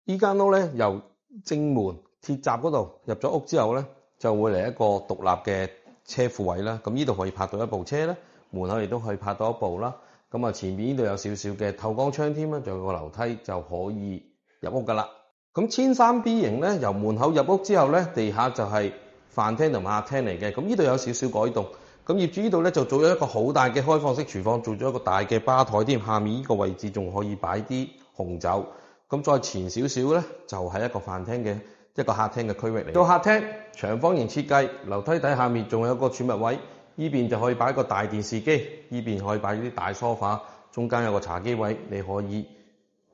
依間屋咧由正門鐵閘嗰度入咗屋之後咧，就會嚟一個獨立嘅車庫位啦。咁呢度可以泊到一部車啦，門口亦都可以泊到一部啦。咁啊，前面呢度有少少嘅透光窗添啦，仲有個樓梯就可以入屋噶啦。咁千三 B 型咧，由門口入屋之後咧，地下就係飯廳同埋客廳嚟嘅。咁呢度有少少改動。咁業主呢度咧就做咗一個好大嘅開放式廚房，做咗一個大嘅吧台添。下面呢個位置仲可以擺啲紅酒。咁再前少少咧，就係一個飯廳嘅一個客廳嘅區域嚟。到客廳長方形設計，樓梯底下面仲有一個儲物位，呢邊就可以擺一個大電視機，呢邊可以擺啲大梳化，中間有個茶几位，你可以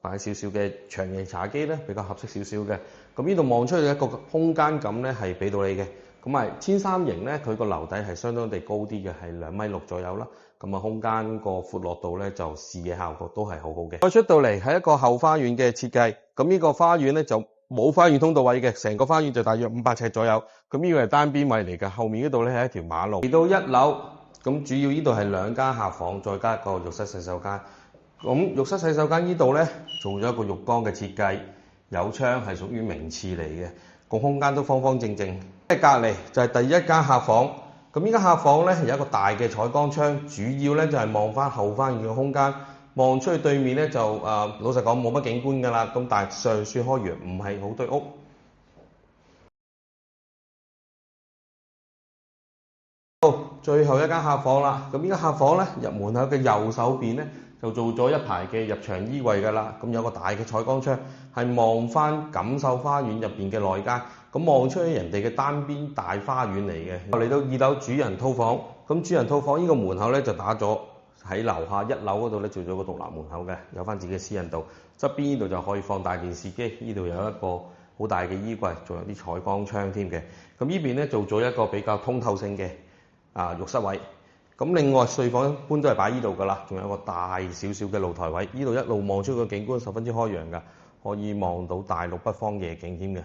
擺少少嘅長形茶几咧，比較合適少少嘅。咁呢度望出去一個空間感咧，係俾到你嘅。咁係千三型咧，佢個樓底係相當地高啲嘅，係2.6米左右啦。咁啊，空間個闊落度咧，就視野效果都係好好嘅。再出到嚟係一個後花園嘅設計。咁呢個花園咧就冇花園通道位嘅，成個花園就大約500尺左右。咁呢個係單邊位嚟嘅，後面嗰度咧係一條馬路。嚟到1樓，咁主要呢度係2間客房，再加一個浴室洗手間。咁浴室洗手間呢度咧做咗一個浴缸嘅設計，有窗係屬於名廁嚟嘅，個空間都方方正正。喺隔離就係第1間客房。咁呢間客房咧有一個大嘅採光窗，主要咧就係望翻後花園嘅空間，望出去對面咧就老實講冇乜景觀㗎啦。咁但係尚算開揚，唔係好對屋。好，最後一間客房啦。咁呢間客房咧入門口嘅右手邊咧就做咗一排嘅入場衣櫃㗎啦。咁有個大嘅採光窗，係望翻錦繡花園入邊嘅內間。咁望出去人哋嘅單邊大花園嚟嘅。嚟到2樓主人套房，咁主人套房呢個門口咧就打咗喺樓下1樓嗰度咧做咗個獨立門口嘅，有翻自己嘅私人度。側邊呢度就可以放大電視機，呢度有一個好大嘅衣櫃，仲有啲採光窗添嘅。咁呢邊咧做咗一個比較通透性嘅浴室位。咁另外睡房一般都係擺呢度㗎啦，仲有一個大少少嘅露台位，呢度一路望出個景觀十分之開揚㗎，可以望到大陸北方夜景添嘅。